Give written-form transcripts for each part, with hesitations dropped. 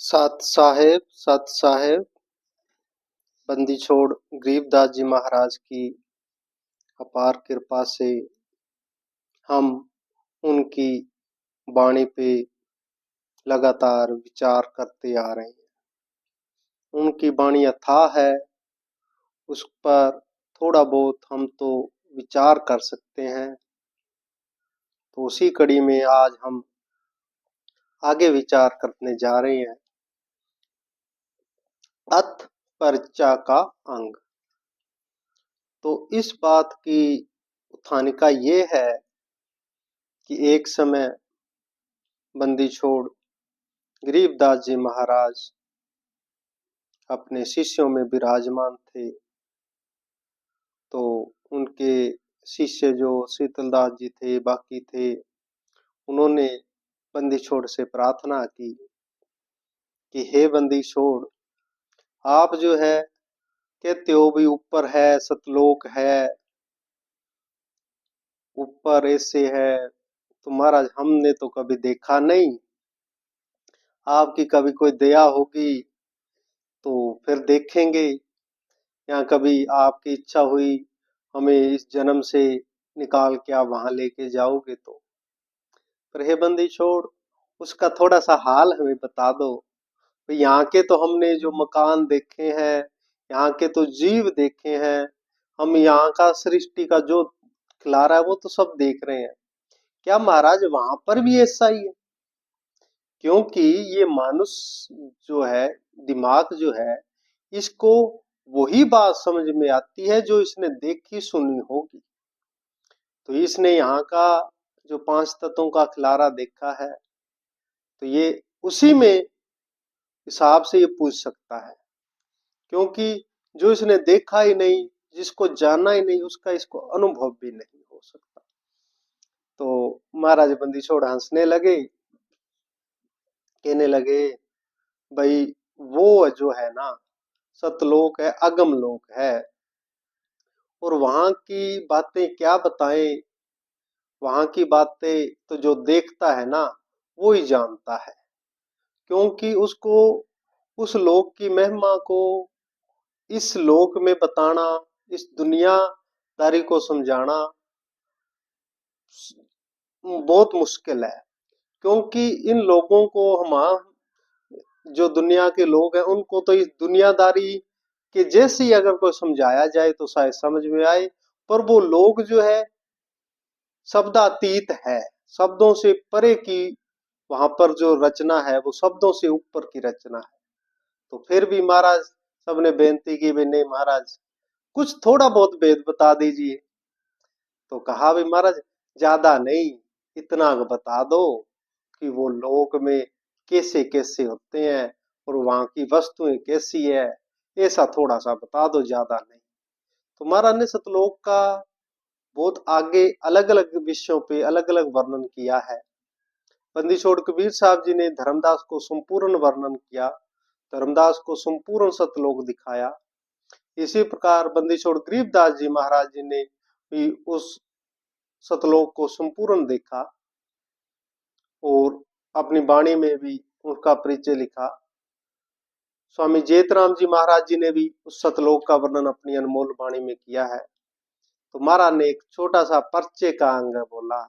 सत साहेब बंदी छोड़ गरीबदास जी महाराज की अपार कृपा से हम उनकी वाणी पे लगातार विचार करते आ रहे हैं। उनकी वाणी अथाह है, उस पर थोड़ा बहुत हम तो विचार कर सकते हैं। तो उसी कड़ी में आज हम आगे विचार करने जा रहे हैं। अथ परिचा का अंग। तो इस बात की उत्थानिका ये है कि एक समय बंदी छोड़ गरीबदास जी महाराज अपने शिष्यों में विराजमान थे। तो उनके शिष्य जो शीतलदास जी थे, बाकी थे, उन्होंने बंदी छोड़ से प्रार्थना की कि हे बंदी छोड़, आप जो है कहते हो भी ऊपर है, सतलोक है, ऊपर ऐसे है, तो महाराज हमने तो कभी देखा नहीं। आपकी कभी कोई दया होगी तो फिर देखेंगे, या कभी आपकी इच्छा हुई हमें इस जन्म से निकाल के आप वहां लेके जाओगे तो। पर हे बंदी छोड़, उसका थोड़ा सा हाल हमें बता दो। यहाँ के तो हमने जो मकान देखे हैं, यहाँ के तो जीव देखे हैं, हम यहाँ का सृष्टि का जो खिलारा है वो तो सब देख रहे हैं। क्या महाराज वहां पर भी ऐसा ही है? क्योंकि ये मनुष्य जो है, दिमाग जो है, इसको वही बात समझ में आती है जो इसने देखी सुनी होगी। तो इसने यहाँ का जो पांच तत्वों का खिलारा देखा है, तो ये उसी में हिसाब से ये पूछ सकता है। क्योंकि जो इसने देखा ही नहीं, जिसको जाना ही नहीं, उसका इसको अनुभव भी नहीं हो सकता। तो महाराज बंदी छोड़ हंसने लगे, कहने लगे, भाई वो जो है ना, सतलोक है, अगम लोक है, और वहां की बातें क्या बताएं। वहां की बातें तो जो देखता है ना, वो ही जानता है। क्योंकि उसको उस लोक की महिमा को इस लोक में बताना, इस दुनियादारी को समझाना बहुत मुश्किल है। क्योंकि इन लोगों को हम, जो दुनिया के लोग हैं, उनको तो इस दुनियादारी के जैसे ही अगर कोई समझाया जाए तो शायद समझ में आए। पर वो लोग जो है शब्दातीत है, शब्दों से परे की वहां पर जो रचना है वो शब्दों से ऊपर की रचना है। तो फिर भी महाराज सबने बेनती की, भी नहीं महाराज कुछ थोड़ा बहुत भेद बता दीजिए। तो कहा भी महाराज ज्यादा नहीं, इतना बता दो कि वो लोक में कैसे कैसे होते हैं और वहां की वस्तुएं कैसी है, ऐसा थोड़ा सा बता दो, ज्यादा नहीं। तो महाराज ने सतलोक का बहुत आगे अलग अलग विषयों पे अलग अलग वर्णन किया है। बंदी छोड़ कबीर साहब जी ने धर्मदास को संपूर्ण वर्णन किया, धर्मदास को संपूर्ण सतलोक दिखाया। इसी प्रकार बंदी छोड़ गरीबदास जी महाराज जी ने भी उस सतलोक को संपूर्ण देखा और अपनी वाणी में भी उनका परिचय लिखा। स्वामी जेतराम जी महाराज जी ने भी उस सतलोक का वर्णन अपनी अनमोल वाणी में किया है। तो महाराज ने एक छोटा सा परिचय का अंग बोला,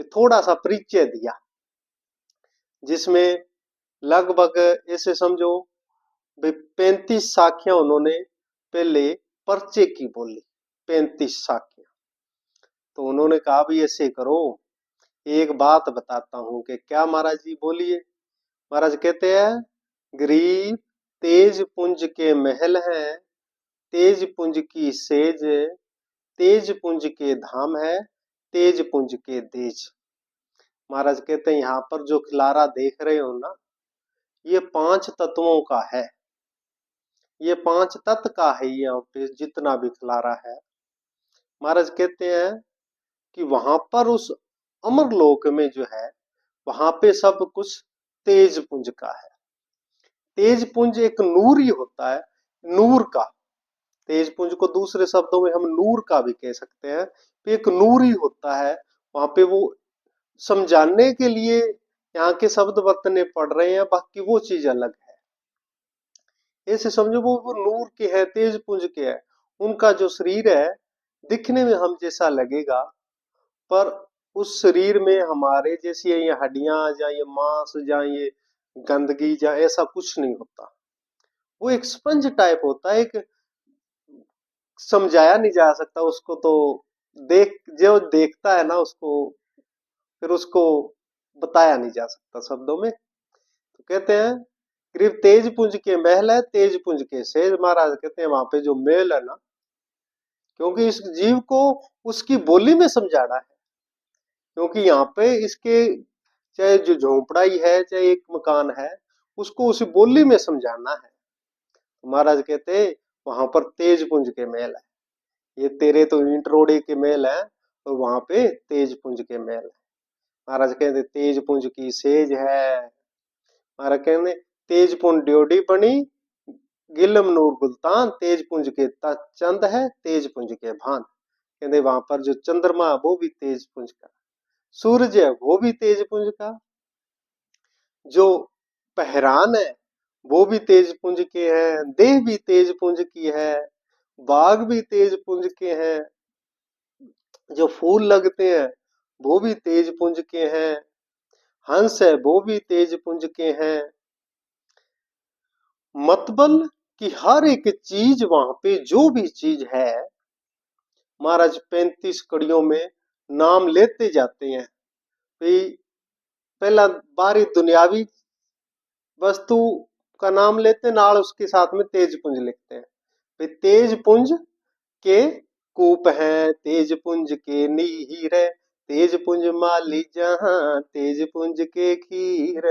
थोड़ा सा परिचय दिया, जिसमें लगभग ऐसे समझो 35 साखियां उन्होंने पहले परिचय की बोली। 35 साखियां। तो उन्होंने कहा भी ऐसे करो, एक बात बताता हूं। कि क्या महाराज जी? बोलिए। महाराज कहते हैं, गरीब तेज पुंज के महल हैं, तेज पुंज की सेज, तेज पुंज के धाम है, तेज पुंज के देज। महाराज कहते हैं यहाँ पर जो खिलारा देख रहे हो ना, ये 5 तत्वों का है, ये 5 तत्व का है। यहाँ पे जितना भी खिलारा है, महाराज कहते हैं कि वहां पर उस अमर लोक में जो है, वहां पे सब कुछ तेज पुंज का है। तेज पुंज एक नूर ही होता है, नूर का। तेज पुंज को दूसरे शब्दों में हम नूर का भी कह सकते हैं। तो एक नूर ही होता है वहां पे। वो समझाने के लिए यहाँ के शब्द बरतने पड़ रहे हैं, बाकी वो चीज अलग है। ऐसे समझो वो नूर के है, तेज पुंज के है। उनका जो शरीर है दिखने में हम जैसा लगेगा, पर उस शरीर में हमारे जैसी ये हड्डियां या ये मांस या ये गंदगी या ऐसा कुछ नहीं होता। वो एक स्पंज टाइप होता है, एक समझाया नहीं जा सकता उसको। तो देख जो देखता है ना उसको, फिर उसको बताया नहीं जा सकता शब्दों में। तो कहते हैं करीब तेज पुंज के महल है, तेज पुंज के सेज। महाराज कहते हैं वहां पे जो महल है ना, क्योंकि इस जीव को उसकी बोली में समझाना है। क्योंकि यहाँ पे इसके चाहे जो झोंपड़ाई है चाहे एक मकान है, उसको उसी बोली में समझाना है। तो महाराज कहते वहां पर तेज पुंज के महल है। ये तेरे तो ईंट रोड़े के महल है, और वहां पे तेज पुंज के महल है। महाराज कहते तेज पुंज की सेज है। महाराज कहते तेज पुंज ड्योढ़ी बनी, गिलम नूर गुलतान, तेज पुंज के चंद है, तेज पुंज के भान। कहते वहां पर जो चंद्रमा वो भी तेज पुंज का, सूरज है वो भी तेज पुंज का, जो पहरान है वो भी तेज पुंज के हैं, देह भी तेज पुंज की है, बाग भी तेज पुंज के हैं, जो फूल लगते हैं वो भी तेज पुंज के हैं, हंस है वो भी तेज पुंज के हैं। मतबल कि हर एक चीज वहां पे जो भी चीज है, महाराज 35 कड़ियों में नाम लेते जाते हैं। भाई पहला बारी दुनियावी वस्तु का नाम लेते, नाल उसके साथ में तेज पुंज लिखते हैं। भाई तेज पुंज के कूप है, तेज पुंज के नीर है, तेज पुंज माली जहां, तेज पुंज के खीर।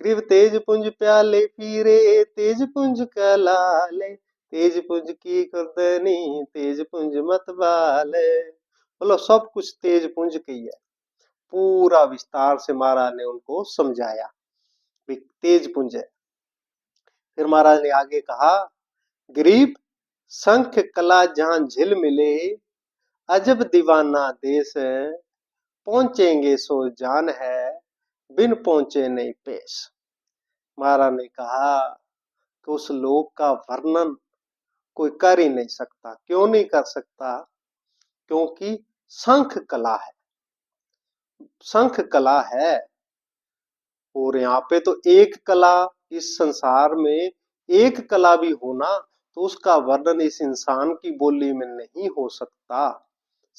ग्रीव तेज पुंज प्याले पीरे, तेज पुंज का लाले, तेज पुंज की कुर्दनी, तेज पुंज मतवाले। बोलो सब कुछ तेज पुंज की है। पूरा विस्तार से महाराज ने उनको समझाया तेज पुंज है। फिर महाराज ने आगे कहा गरीब शंख कला जहां झिल मिले, अजब दीवाना देश है, पहुंचेंगे सो जान है, बिन पहुंचे नहीं पेश। महाराज ने कहा कि उस लोक का वर्णन कोई कर ही नहीं सकता। क्यों नहीं कर सकता? क्योंकि शंख कला है, शंख कला है। और यहाँ पे तो एक कला, इस संसार में एक कला भी होना, तो उसका वर्णन इस इंसान की बोली में नहीं हो सकता।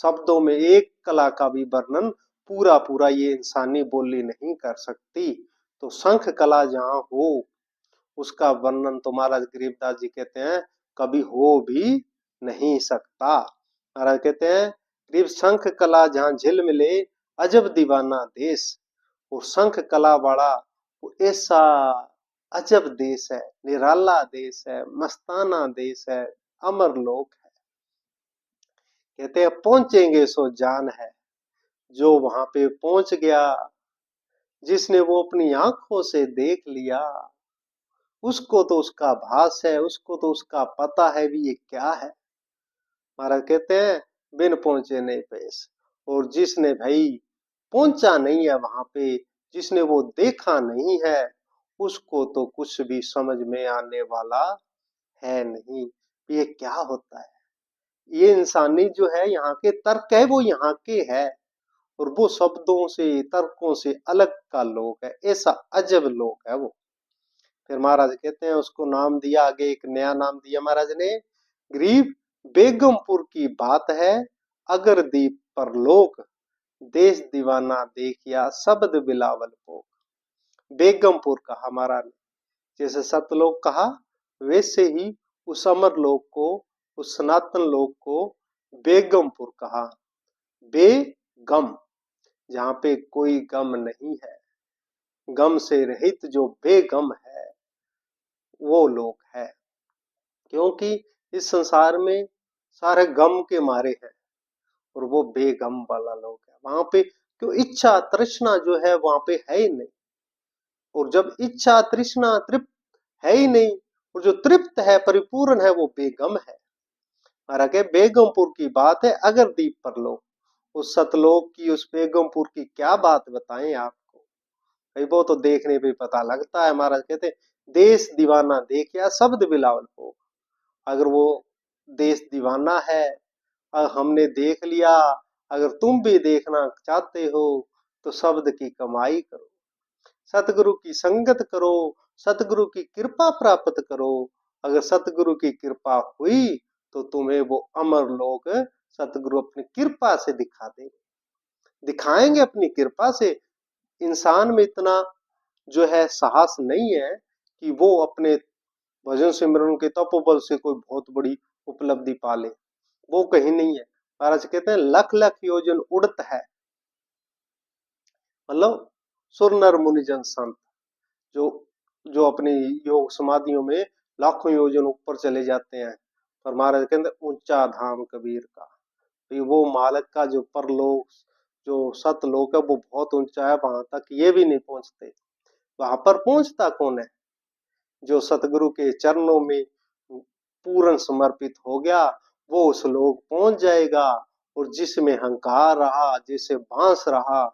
शब्दों में एक कला का भी वर्णन पूरा पूरा ये इंसानी बोली नहीं कर सकती। तो शंख कला जहाँ हो, उसका वर्णन तो महाराज गरीबदास जी कहते हैं कभी हो भी नहीं सकता। महाराज कहते हैं गरीब शंख कला जहाँ झिल मिले, अजब दीवाना देश। वो शंख कला वाला वो ऐसा अजब देश है, निराला देश है, मस्ताना देश है, अमर लोक है। कहते हैं पहुंचेंगे सो जान है। जो वहां पे पहुंच गया, जिसने वो अपनी आंखों से देख लिया, उसको तो उसका भास है, उसको तो उसका पता है भी ये क्या है। महाराज कहते हैं बिन पहुंचे नहीं पेश। और जिसने भाई पहुंचा नहीं है वहां पे, जिसने वो देखा नहीं है, उसको तो कुछ भी समझ में आने वाला है नहीं। ये क्या होता है? ये इंसानी जो है यहाँ के तर्क है वो यहाँ के है, और वो शब्दों से तर्कों से अलग का लोक है। ऐसा अजब लोक है वो। फिर महाराज कहते हैं उसको नाम दिया, आगे एक नया नाम दिया महाराज ने, गरीब बेगमपुर की बात है, अगर दीप पर लोक, देश दीवाना देखिया शब्द बिलावल को। बेगमपुर कहा महाराज ने, जैसे सतलोक कहा, वैसे ही उस अमर लोक को, उस सनातन लोक को बेगमपुर कहा। बेगम, जहाँ पे कोई गम नहीं है, गम से रहित जो बेगम है, वो लोक है। क्योंकि इस संसार में सारे गम के मारे हैं, और वो बेगम वाला लोक है। वहां पे क्यों इच्छा तृष्णा जो है वहां पे है ही नहीं। और जब इच्छा तृष्णा तृप्त है ही नहीं, और जो तृप्त है परिपूर्ण है वो बेगम है। महाराज के बेगमपुर की बात है, अगर दीप पर लोक। उस सतलोक की, उस बेगमपुर की क्या बात बताएं आपको। भाई वो तो देखने पे पता लगता है। महाराज कहते हैं, देश दीवाना देखिया शब्द बिलावल हो। अगर वो देश दीवाना है, हमने देख लिया, अगर तुम भी देखना चाहते हो तो शब्द की कमाई करो, सतगुरु की संगत करो, सतगुरु की कृपा प्राप्त करो। अगर सतगुरु की कृपा हुई तो तुम्हें वो अमर लोक सतगुरु अपनी कृपा से दिखा देंगे, दिखाएंगे अपनी कृपा से। इंसान में इतना जो है साहस नहीं है कि वो अपने भजन सिमरन के तपोबल से कोई बहुत बड़ी उपलब्धि पा ले, वो कहीं नहीं है। महाराज कहते हैं लख लख योजन उड़त है, मतलब सुर नर मुनि जन संत, जो जो अपनी योग समाधियों में लाखों योजन ऊपर चले जाते हैं। पर महाराज कहते हैं ऊंचा धाम कबीर का, तो वो मालक का जो परलोक, जो सतलोक है वो बहुत ऊंचा है, वहां तक ये भी नहीं पहुंचते। वहां पर पहुंचता कौन है? जो सतगुरु के चरणों में पूर्ण समर्पित हो गया, वो उस लोक पहुंच जाएगा। और जिसमें हंकार रहा, जिसे बांस रहा,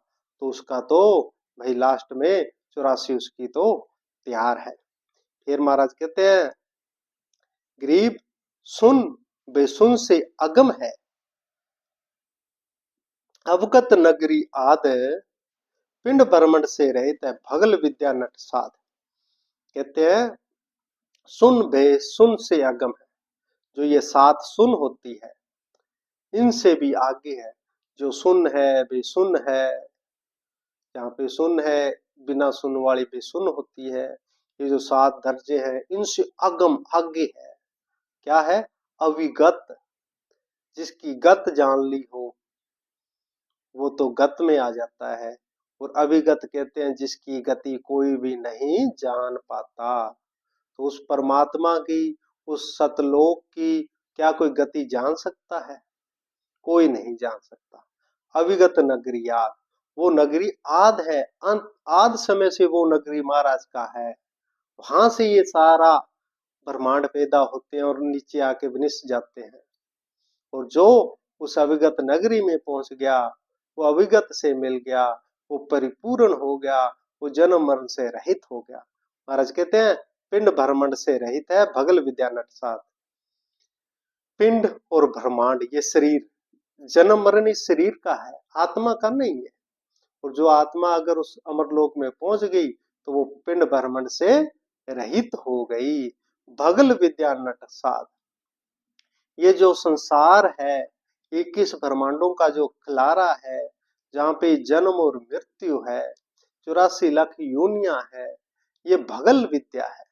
तो उसका तो भाई लास्ट में 84 उसकी तो तैयार है। फिर महाराज कहते हैं गरीब सुन बेसुन से अगम है, अवगत नगरी आद पिंड ब्रह्मंड से रहित है, भगल विद्या नट साध। कहते हैं सुन बे सुन से अगम है, जो ये सात सुन होती है इनसे भी आगे है। जो सुन है बेसुन है, जहाँ पे सुन है बिना सुन वाली बेसुन होती है। ये जो सात दर्जे हैं इनसे अगम आगे है। क्या है? अविगत, जिसकी गत जान ली हो वो तो गत में आ जाता है। और अविगत कहते हैं जिसकी गति कोई भी नहीं जान पाता। तो उस परमात्मा की, उस सतलोक की क्या कोई गति जान सकता है? कोई नहीं जान सकता। अविगत नगरी आद, वो नगरी आद है, अंत आद समय से वो नगरी महाराज का है। वहां से ये सारा ब्रह्मांड पैदा होते हैं और नीचे आके विनिश जाते हैं। और जो उस अविगत नगरी में पहुंच गया, वो अविगत से मिल गया, वो परिपूर्ण हो गया, वो जन्म मरण से रहित हो गया। महाराज कहते हैं पिंड ब्रह्मांड से रहित है, भगल विद्या नट साथ। पिंड और ब्रह्मांड ये शरीर, जन्म मरण इस शरीर का है, आत्मा का नहीं है। और जो आत्मा अगर उस अमरलोक में पहुंच गई तो वो पिंड ब्रह्मांड से रहित हो गई। भगल विद्या नट साध, ये जो संसार है 21 ब्रह्मांडों का जो खिलारा है, जहाँ पे जन्म और मृत्यु है, 84 लाख योनियां है, ये भगल विद्या है।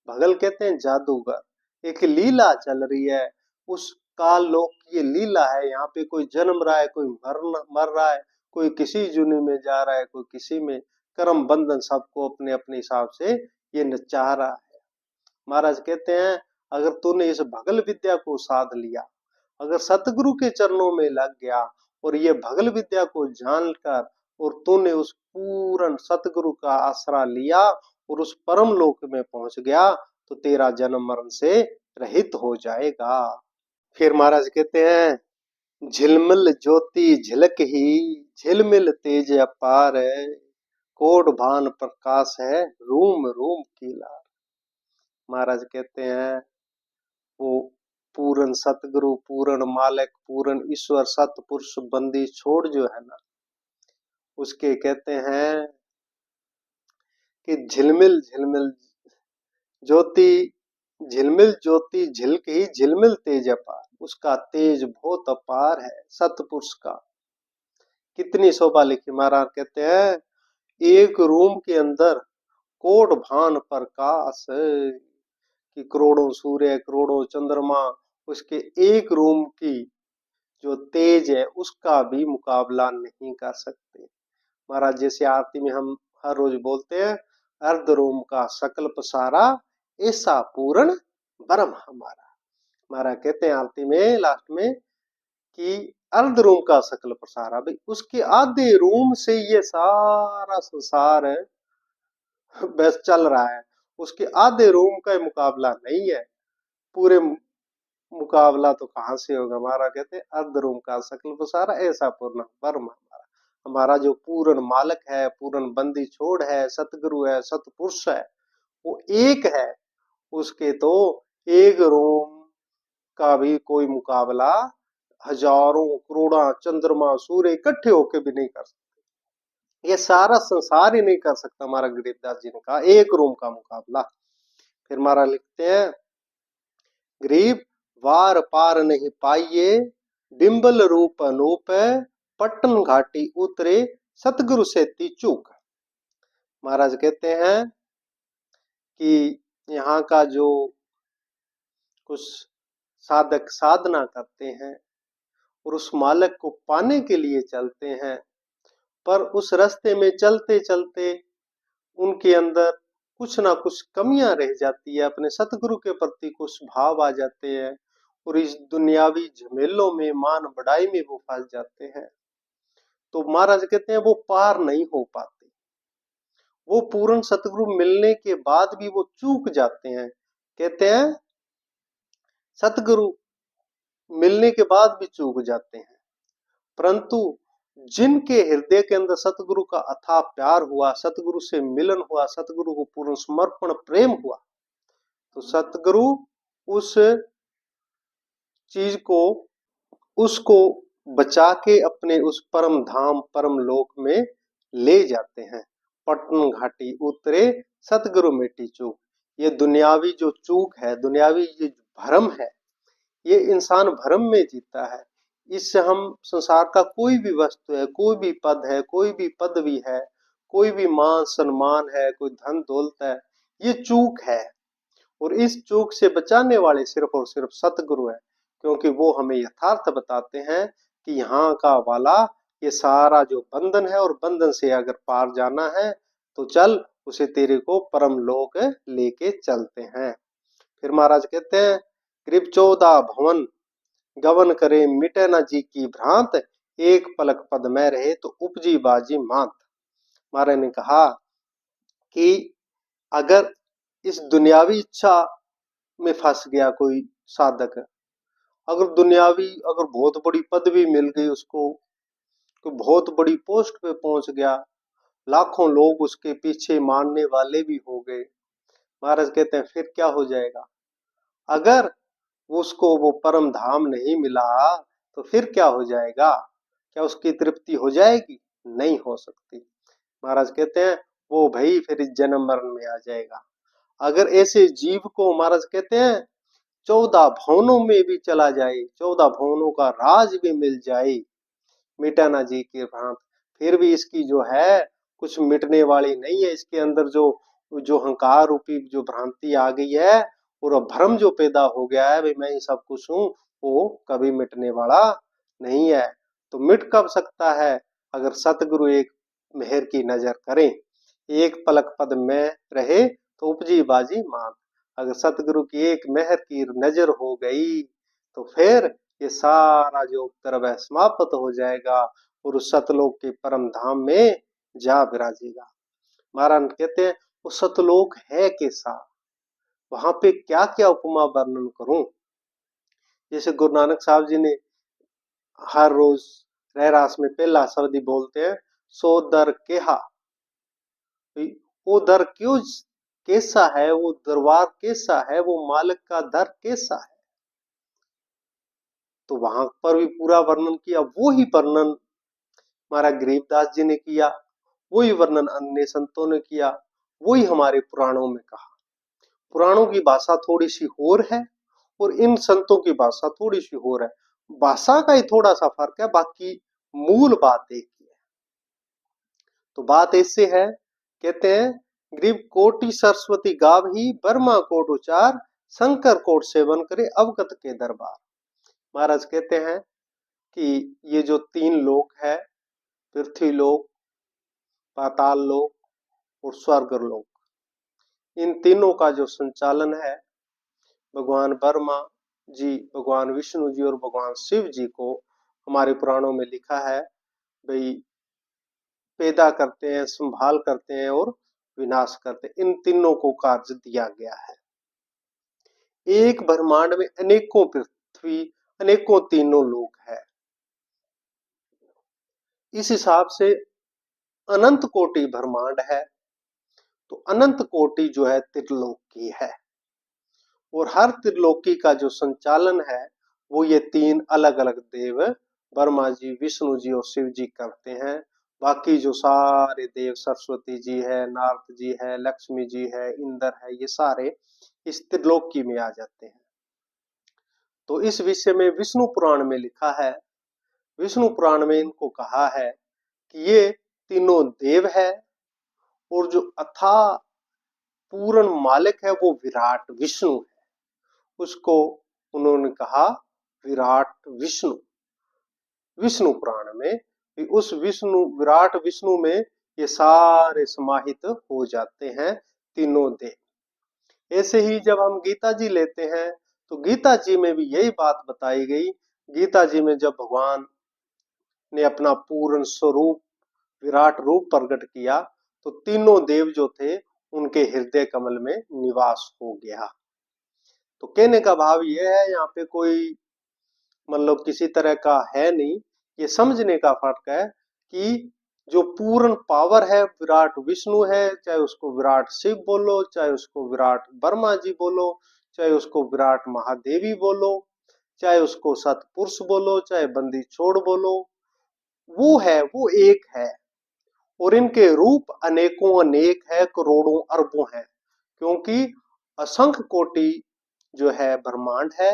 भगल कहते हैं जादूगर। एक लीला चल रही है, उस काल लोक की ये लीला है। यहाँ पे कोई जन्म रहा है, कोई मर रहा है, कोई किसी जुनी में जा रहा है, कोई किसी में। कर्म बंधन सबको अपने अपने हिसाब से ये नचा रहा है। महाराज कहते हैं अगर तूने इस भगल विद्या को साध लिया, अगर सतगुरु के चरणों में लग गया और ये भगल विद्या को जानकर और तूने उस पूर्ण सतगुरु का आसरा लिया और उस परम लोक में पहुंच गया तो तेरा जन्म मरण से रहित हो जाएगा। फिर महाराज कहते हैं झिलमिल ज्योति झिलक ही, झिलमिल तेज अपार है, कोट भान प्रकाश है, रूम रूम की लार। महाराज कहते हैं वो पूर्ण सतगुरु, पूर्ण मालिक, पूर्ण ईश्वर, सतपुरुष बंदी छोड़ जो है ना, उसके कहते हैं कि झिलमिल झिलमिल ज्योति, झिलमिल ज्योति झिलक ही, झिलमिल तेज अपार। उसका तेज बहुत अपार है सतपुरुष का। कितनी शोभा लिखी। महाराज कहते हैं एक रूम के अंदर कोट भान प्रकाश है, कि करोड़ों सूर्य, करोड़ों चंद्रमा, उसके एक रूम की जो तेज है उसका भी मुकाबला नहीं कर सकते। महाराज जैसे आरती में हम हर रोज बोलते हैं अर्ध रोम का सकल पसारा, ऐसा पूर्ण ब्रह्म हमारा। महाराज कहते हैं आरती में लास्ट में कि अर्ध रोम का सकल पसारा, भाई उसके आधे रोम से ये सारा संसार है बस चल रहा है, उसके आधे रोम का मुकाबला नहीं है। पूरे मुकाबला तो कहाँ से होगा। हमारा कहते हैं अर्ध रोम का सकल पसारा, ऐसा पूर्ण ब्रह्म हमारा। हमारा जो पूर्ण मालक है, पूर्ण बंदी छोड़ है, सतगुरु है, सतपुरुष है, वो एक है। उसके तो एक रोम का भी कोई मुकाबला हजारों करोड़ा चंद्रमा सूर्य इकट्ठे होके भी नहीं कर सकते। ये सारा संसार ही नहीं कर सकता हमारा गरीबदास जी ने कहा, एक रोम का मुकाबला। फिर हमारा लिखते हैं, गरीब वार पार नहीं पाइए, बिंबल रूप अनूप, पट्टन घाटी उतरे, सतगुरु से चूक। महाराज कहते हैं कि यहाँ का जो कुछ साधक साधना करते हैं और उस मालक को पाने के लिए चलते हैं, पर उस रास्ते में चलते चलते उनके अंदर कुछ ना कुछ कमियां रह जाती है, अपने सतगुरु के प्रति कुछ भाव आ जाते हैं और इस दुनियावी झमेलों में, मान बढ़ाई में वो फंस जाते हैं। तो महाराज कहते हैं वो पार नहीं हो पाते, वो पूर्ण सतगुरु मिलने के बाद भी वो चूक जाते हैं। कहते हैं सतगुरु मिलने के बाद भी चूक जाते हैं, परंतु जिनके हृदय के अंदर सतगुरु का अथाह प्यार हुआ, सतगुरु से मिलन हुआ, सतगुरु को पूर्ण समर्पण प्रेम हुआ, तो सतगुरु उस चीज को, उसको बचा के अपने उस परम धाम परम लोक में ले जाते हैं। पटन घाटी उतरे, सतगुरु मिटी चूक। ये दुनियावी जो चूक है, दुनियावी ये भ्रम है, ये इंसान भ्रम में जीता है। इससे हम संसार का कोई भी वस्तु है, कोई भी पद है, कोई भी पदवी है, कोई भी मान सम्मान है, कोई धन दौलत है, ये चूक है। और इस चूक से बचाने वाले सिर्फ और सिर्फ सतगुरु है, क्योंकि वो हमें यथार्थ बताते हैं कि यहाँ का वाला ये सारा जो बंधन है, और बंधन से अगर पार जाना है तो चल, उसे तेरे को परम लोक लेके चलते हैं। फिर महाराज कहते हैं, करीब 14 भवन गवन करे, मिटे न जी की भ्रांत, एक पलक पद में रहे तो उपजी बाजी मात। महाराज ने कहा कि अगर इस दुनियावी इच्छा में फंस गया कोई साधक, अगर दुनियावी, अगर बहुत बड़ी पदवी मिल गई उसको, कोई बहुत बड़ी पोस्ट पे पहुंच गया, लाखों लोग उसके पीछे मानने वाले भी हो गए, महाराज कहते हैं फिर क्या हो जाएगा? अगर उसको वो परम धाम नहीं मिला तो फिर क्या हो जाएगा? क्या उसकी तृप्ति हो जाएगी? नहीं हो सकती। महाराज कहते हैं वो भाई फिर इस जन्म मरण में आ जाएगा। अगर ऐसे जीव को, महाराज कहते हैं, 14 भवनों में भी चला जाए, 14 भवनों का राज भी मिल जाए, मिटाना जी के भांत, फिर भी इसकी जो है कुछ मिटने वाली नहीं है। इसके अंदर जो जो अहंकार रूपी जो भ्रांति आ गई है और भ्रम जो पैदा हो गया है भाई मैं ही सब कुछ हूँ, वो कभी मिटने वाला नहीं है। तो मिट कब सकता है? अगर सतगुरु एक मेहर की नजर करें, एक पलक पद में रहे तो उपजी बाजी मान। अगर सतगुरु की एक मेहर की नजर हो गई तो फिर ये सारा जो उपद्रव है समाप्त हो जाएगा और उस सतलोक के परम धाम में जा विराजेगा। महाराज कहते हैं वो सतलोक है कैसा, वहां पे क्या क्या उपमा वर्णन करूं। जैसे गुरु नानक साहब जी ने हर रोज रहरास में पहला शब्द ही बोलते हैं, सो दर केहा। वो दर क्यों, कैसा है वो दरबार, कैसा है वो मालिक का दर कैसा है, तो वहां पर भी पूरा वर्णन किया। वो ही वर्णन हमारा गरीबदास जी ने किया, वही वर्णन अन्य संतों ने किया, वही हमारे पुराणों में कहा। पुराणों की भाषा थोड़ी सी और है और इन संतों की भाषा थोड़ी सी और है, भाषा का ही थोड़ा सा फर्क है, बाकी मूल बात एक ही है। तो बात ऐसे है, कहते हैं ग्रीब कोटि सरस्वती गावही, बर्मा कोट उचार, शंकर कोट सेवन करे अवगत के दरबार। महाराज कहते हैं कि ये जो 3 लोक है, पृथ्वी लोक, पाताल लोक और स्वर्ग लोक, इन तीनों का जो संचालन है भगवान ब्रह्मा जी, भगवान विष्णु जी और भगवान शिव जी को हमारे पुराणों में लिखा है भाई पैदा करते हैं, संभाल करते हैं और विनाश करते हैं। इन तीनों को कार्य दिया गया है। एक ब्रह्मांड में अनेकों पृथ्वी, अनेकों तीनों लोक है। इस हिसाब से अनंत कोटि ब्रह्मांड है, तो अनंत कोटि जो है त्रिलोकी है, और हर त्रिलोकी का जो संचालन है वो ये तीन अलग अलग देव ब्रह्मा जी, विष्णु जी और शिव जी करते हैं। बाकी जो सारे देव, सरस्वती जी है, नारद जी है, लक्ष्मी जी है, इंद्र है, ये सारे इस त्रिलोकी में आ जाते हैं। तो इस विषय में विष्णु पुराण में लिखा है, विष्णु पुराण में इनको कहा है कि ये तीनों देव है, और जो अथाह पूर्ण मालिक है वो विराट विष्णु है, उसको उन्होंने कहा विराट विष्णु। विष्णु पुराण में उस विष्णु, विराट विष्णु में ये सारे समाहित हो जाते हैं तीनों देव। ऐसे ही जब हम गीता जी लेते हैं तो गीता जी में भी यही बात बताई गई। गीता जी में जब भगवान ने अपना पूर्ण स्वरूप, विराट रूप प्रकट किया तो तीनों देव जो थे उनके हृदय कमल में निवास हो गया। तो कहने का भाव यह है, यहाँ पे कोई मतलब किसी तरह का है नहीं, ये समझने का फर्क है कि जो पूर्ण पावर है विराट विष्णु है, चाहे उसको विराट शिव बोलो, चाहे उसको विराट ब्रह्मा जी बोलो, चाहे उसको विराट महादेवी बोलो, चाहे उसको सतपुरुष बोलो, चाहे बंदी छोड़ बोलो, वो है, वो एक है। और इनके रूप अनेकों अनेक है, करोड़ों अरबों हैं, क्योंकि असंख्य कोटि जो है ब्रह्मांड है,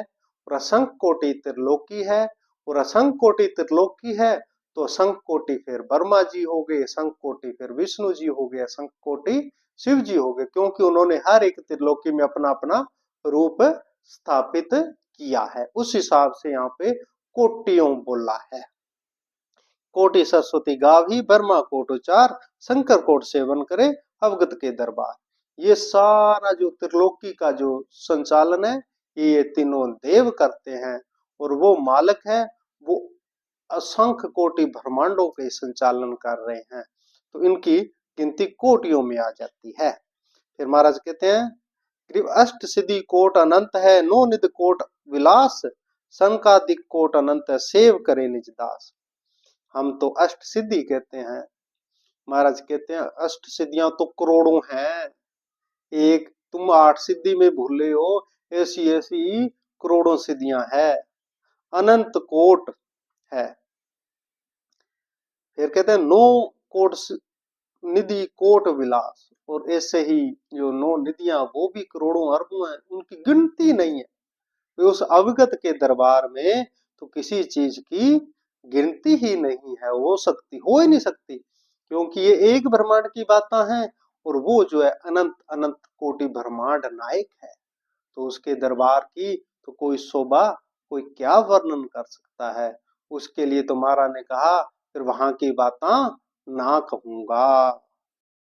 और असंख्य कोटि त्रिलोकी है, और असंख्य कोटि त्रिलोकी है तो असंख्य कोटि फिर ब्रह्मा जी हो गए, असंख्य कोटि फिर विष्णु जी हो गए, असंख्य कोटि शिव जी हो गए, क्योंकि उन्होंने हर एक त्रिलोकी में अपना अपना रूप स्थापित किया है। उस हिसाब से यहाँ पे कोटियों बोला है। कोटि सरस्वती गावी, ब्रह्मा कोट उचार, शंकर कोट सेवन करे, अवगत के दरबार। ये सारा जो त्रिलोकी का जो संचालन है ये तीनों देव करते हैं, और वो मालक है, वो असंख्य कोटि ब्रह्मांडों के संचालन कर रहे हैं, तो इनकी गिनती कोटियों में आ जाती है। फिर महाराज कहते हैं, ग्रीव अष्ट सिद्धि कोट अनंत है, नो निध कोट विलास, संकादिक कोट अनंत है, सेव करे निज दास। हम तो अष्ट सिद्धि कहते हैं, महाराज कहते हैं अष्ट सिद्धियां तो करोड़ों हैं, एक तुम आठ सिद्धि में भूले हो, ऐसी ऐसी करोड़ों सिद्धियां है, अनंत कोट है। फिर कहते हैं नो कोट निधि कोट विलास, और ऐसे ही जो नौ निधियां वो भी करोड़ों अरबों हैं, उनकी गिनती नहीं है। तो उस अवगत के दरबार में तो किसी चीज की गिनती ही नहीं है, हो ही नहीं सकती, क्योंकि ये एक ब्रह्मांड की बातें हैं, और वो जो है अनंत अनंत कोटि ब्रह्मांड नायक है, तो उसके दरबार की तो कोई शोभा, कोई क्या वर्णन कर सकता है। उसके लिए तो महाराज ने कहा फिर वहां की बातें ना कहूंगा।